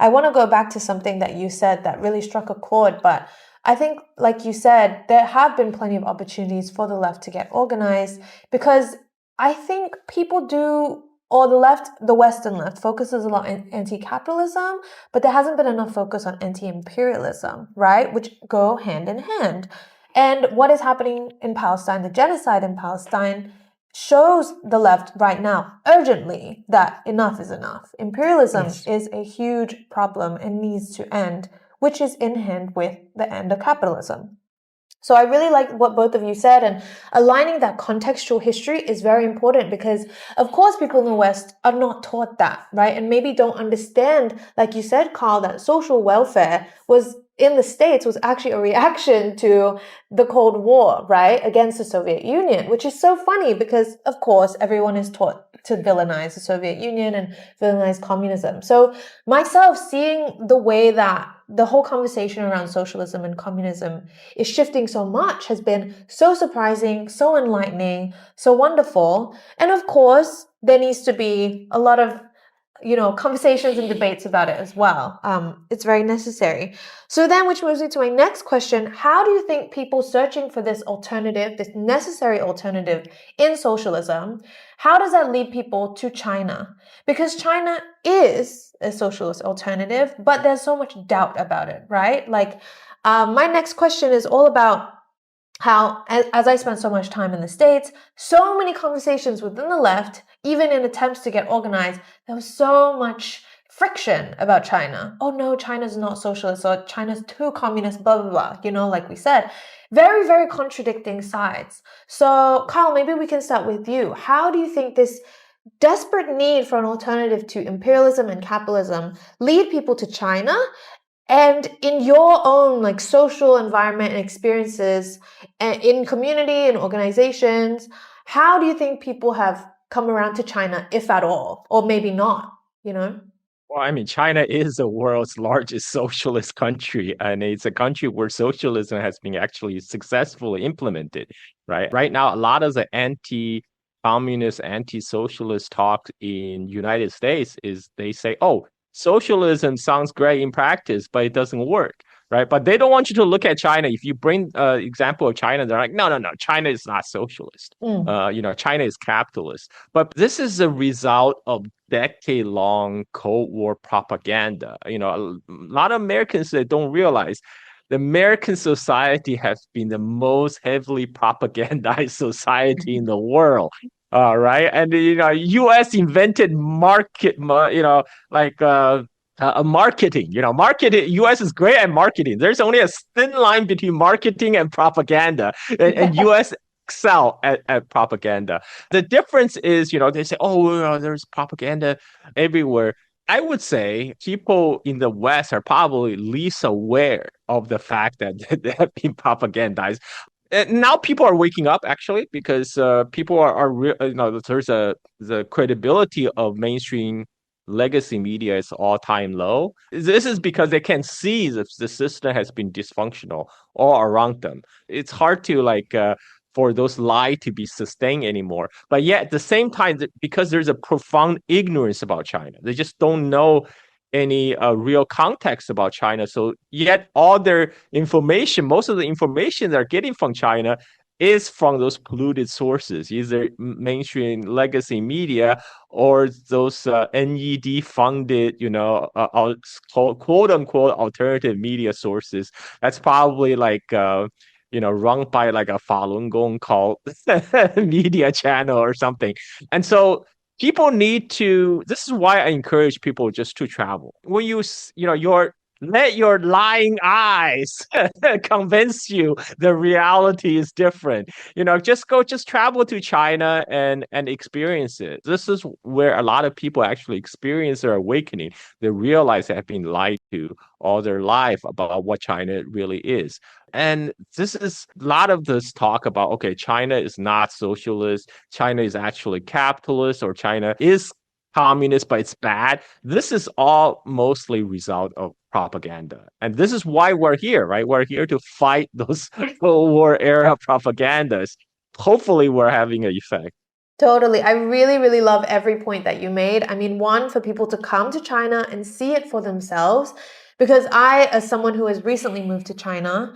I want to go back to something that you said that really struck a chord, but I think, like you said, there have been plenty of opportunities for the left to get organized, because I think people do, or the Western left focuses a lot on anti-capitalism, but there hasn't been enough focus on anti-imperialism, right? Which go hand in hand. And what is happening in Palestine, the genocide in Palestine, shows the left right now urgently that enough is enough. Imperialism is a huge problem and needs to end, which is in hand with the end of capitalism. So I really like what both of you said, and aligning that contextual history is very important, because of course people in the West are not taught that, right? And maybe don't understand, like you said, Carl, that social welfare was in the States was actually a reaction to the Cold War, right? Against the Soviet Union, which is so funny because of course everyone is taught to villainize the Soviet Union and villainize communism. So myself, seeing the way that the whole conversation around socialism and communism is shifting so much has been so surprising, so enlightening, so wonderful. And of course, there needs to be a lot of conversations and debates about it as well. It's very necessary. So then, which moves me to my next question, how do you think people searching for this alternative, this necessary alternative in socialism, how does that lead people to China? Because China is a socialist alternative, but there's so much doubt about it, right? Like, my next question is all about how, as I spent so much time in the States, so many conversations within the left, even in attempts to get organized, there was so much friction about China. Oh no, China's not socialist, or China's too communist, blah, blah, blah, like we said. Very, very contradicting sides. So, Carl, maybe we can start with you. How do you think this desperate need for an alternative to imperialism and capitalism lead people to China? And in your own social environment and experiences in community and organizations, how do you think people have come around to China, if at all, or maybe not, Well, I mean, China is the world's largest socialist country, and it's a country where socialism has been actually successfully implemented, right? Right now, a lot of the anti-communist, anti-socialist talk in United States is they say, oh, socialism sounds great in practice, but it doesn't work, right? But they don't want you to look at China. If you bring an example of China, they're like, no, China is not socialist. China is capitalist. But this is a result of decade-long Cold War propaganda. A lot of Americans that don't realize the American society has been the most heavily propagandized society in the world. Right. And, U.S. invented marketing, marketing. U.S. is great at marketing. There's only a thin line between marketing and propaganda, and U.S. excel at propaganda. The difference is, they say, oh, there's propaganda everywhere. I would say people in the West are probably least aware of the fact that they have been propagandized. Now people are waking up, actually, because people there's the credibility of mainstream legacy media is all-time low. This is because they can see that the system has been dysfunctional all around them. It's hard to for those lies to be sustained anymore. But yet at the same time, because there's a profound ignorance about China, they just don't know any real context about China. So yet all their information, most of the information they're getting from China is from those polluted sources, either mainstream legacy media or those NED funded, quote unquote alternative media sources. That's probably run by a Falun Gong called media channel or something. And so people need to, this is why I encourage people just to travel. When let your lying eyes convince you the reality is different. Just travel to China and experience it. This is where a lot of people actually experience their awakening. They realize they have been lied to all their life about what China really is. And this is a lot of this talk about, okay, China is not socialist, China is actually capitalist, or China is communist, but it's bad. This is all mostly result of propaganda. And this is why we're here, right? We're here to fight those Cold War era propagandas. Hopefully we're having an effect. Totally. I really, really love every point that you made. I mean, one, for people to come to China and see it for themselves, because I, as someone who has recently moved to China,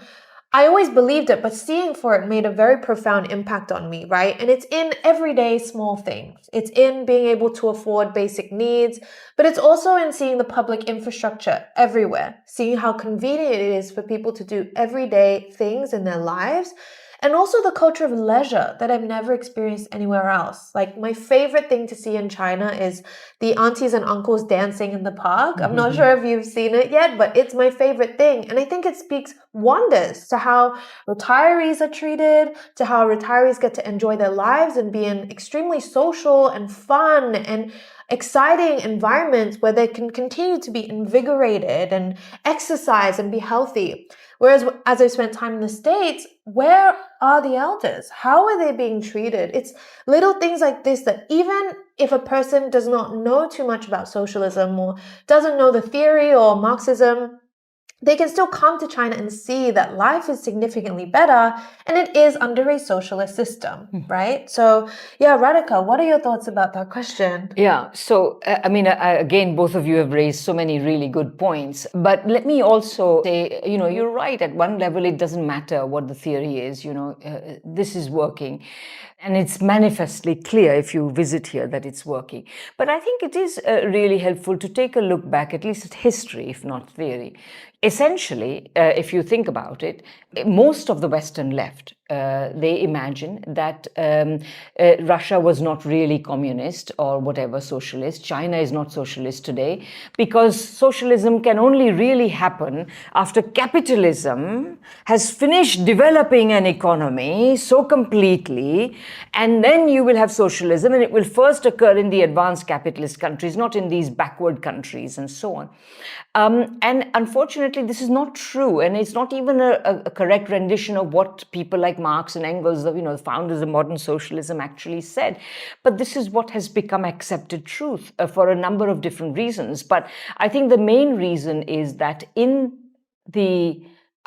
I always believed it, but seeing for it made a very profound impact on me, right? And it's in everyday small things. It's in being able to afford basic needs, but it's also in seeing the public infrastructure everywhere, seeing how convenient it is for people to do everyday things in their lives. And also the culture of leisure that I've never experienced anywhere else. Like, my favorite thing to see in China is the aunties and uncles dancing in the park. I'm not sure if you've seen it yet, but it's my favorite thing. And I think it speaks wonders to how retirees are treated, to how retirees get to enjoy their lives and be in extremely social and fun and exciting environments where they can continue to be invigorated and exercise and be healthy. Whereas as I spent time in the States, where are the elders? How are they being treated? It's little things like this that even if a person does not know too much about socialism or doesn't know the theory or Marxism, they can still come to China and see that life is significantly better and it is under a socialist system, right? So yeah, Radhika, what are your thoughts about that question? Yeah, so again, both of you have raised so many really good points. But let me also say, you're right. At one level, it doesn't matter what the theory is. This is working. And it's manifestly clear if you visit here that it's working. But I think it is really helpful to take a look back, at least at history, if not theory. Essentially, if you think about it, most of the Western left, they imagine that Russia was not really communist or whatever, socialist. China is not socialist today because socialism can only really happen after capitalism has finished developing an economy so completely, and then you will have socialism, and it will first occur in the advanced capitalist countries, not in these backward countries and so on. And unfortunately, this is not true, and it's not even a correct rendition of what people like Marx and Engels, the founders of modern socialism, actually said. But this is what has become accepted truth for a number of different reasons. But I think the main reason is that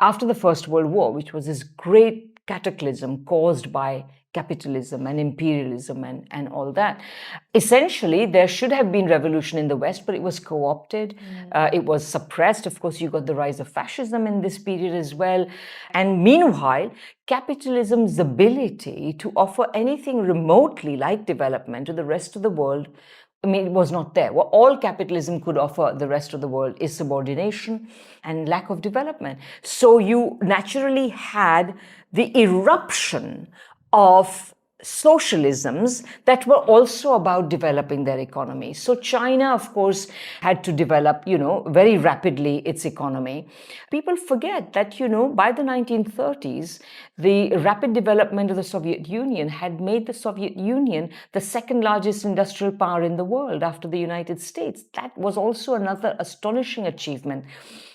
after the First World War, which was this great cataclysm caused by capitalism and imperialism and all that. Essentially, there should have been revolution in the West, but it was co-opted. It was suppressed. Of course, you got the rise of fascism in this period as well. And meanwhile, capitalism's ability to offer anything remotely like development to the rest of the world, it was not there. What all capitalism could offer the rest of the world is subordination and lack of development. So you naturally had the eruption of socialisms that were also about developing their economy. So China, of course, had to develop, very rapidly its economy. People forget that, by the 1930s, the rapid development of the Soviet Union had made the Soviet Union the second largest industrial power in the world after the United States. That was also another astonishing achievement.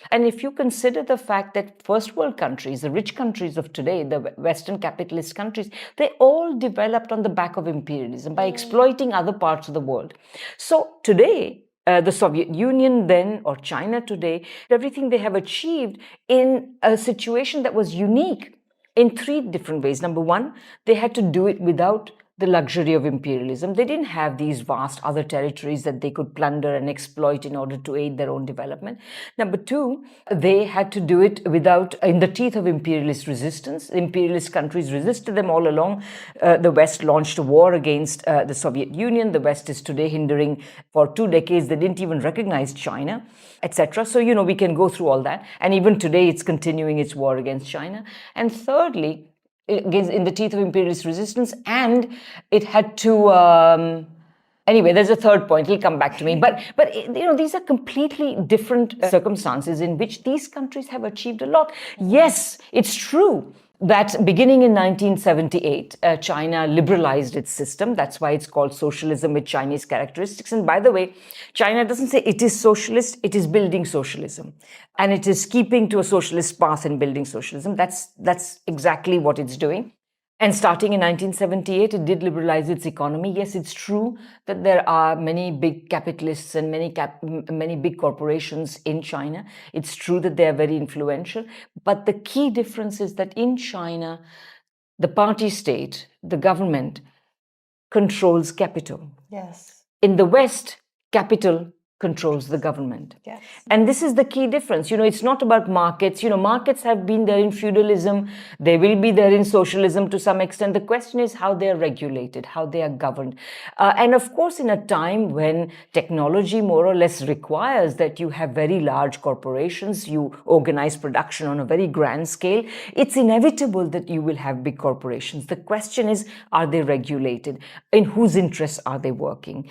And if you consider the fact that first world countries, the rich countries of today, the Western capitalist countries, they all developed on the back of imperialism by exploiting other parts of the world. So today, the Soviet Union then, or China today, everything they have achieved in a situation that was unique in three different ways. Number one, they had to do it without the luxury of imperialism. They didn't have these vast other territories that they could plunder and exploit in order to aid their own development. Number two, they had to do it in the teeth of imperialist resistance. Imperialist countries resisted them all along. The West launched a war against the Soviet Union. The West is today hindering for 2 decades. They didn't even recognize China, etc. So, we can go through all that. And even today, it's continuing its war against China. And thirdly, in the teeth of imperialist resistance, and it had to anyway, there's a third point. He'll come back to me. But these are completely different circumstances in which these countries have achieved a lot. Yes, it's true that beginning in 1978, China liberalized its system. That's why it's called socialism with Chinese characteristics. And by the way, China doesn't say it is socialist, it is building socialism. And it is keeping to a socialist path in building socialism. That's exactly what it's doing. And starting in 1978, it did liberalize its economy. Yes, it's true that there are many big capitalists and many big corporations in China. It's true that they are very influential. But the key difference is that in China, the party state, the government, controls capital. Yes. In the West, capital controls the government. Yes. And this is the key difference. It's not about markets. Markets have been there in feudalism. They will be there in socialism to some extent. The question is how they are regulated, how they are governed. And of course, in a time when technology more or less requires that you have very large corporations, you organize production on a very grand scale, it's inevitable that you will have big corporations. The question is, are they regulated? In whose interests are they working?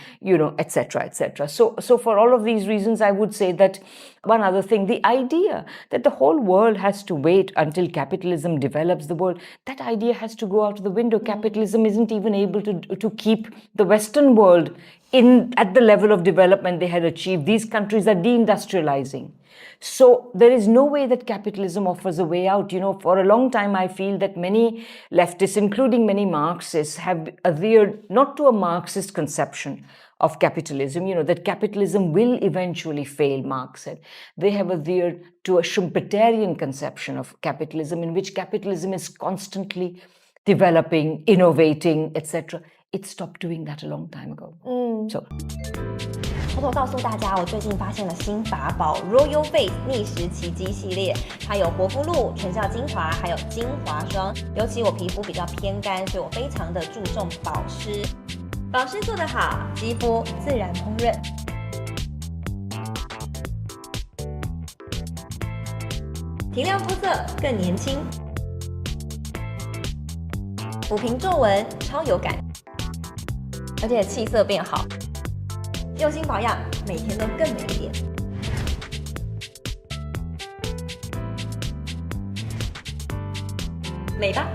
Etc., etc. So for all of these reasons, I would say that one other thing, the idea that the whole world has to wait until capitalism develops the world, that idea has to go out of the window. Capitalism isn't even able to keep the Western world at the level of development they had achieved. These countries are deindustrializing. So there is no way that capitalism offers a way out. For a long time, I feel that many leftists, including many Marxists, have adhered not to a Marxist conception of capitalism, that capitalism will eventually fail, Marx said. They have adhered to a Schumpeterian conception of capitalism, in which capitalism is constantly developing, innovating, etc. It stopped doing that a long time ago. So. 偷偷告诉大家，我最近发现了新法宝 Royal Face 逆时奇迹系列，它有活肤露、全效精华，还有精华霜。尤其我皮肤比较偏干，所以我非常的注重保湿。保湿做得好，肌肤自然丰润。提亮肤色更年轻，抚平皱纹超有感，而且气色变好。用心保养，每天都更美一点。美吧。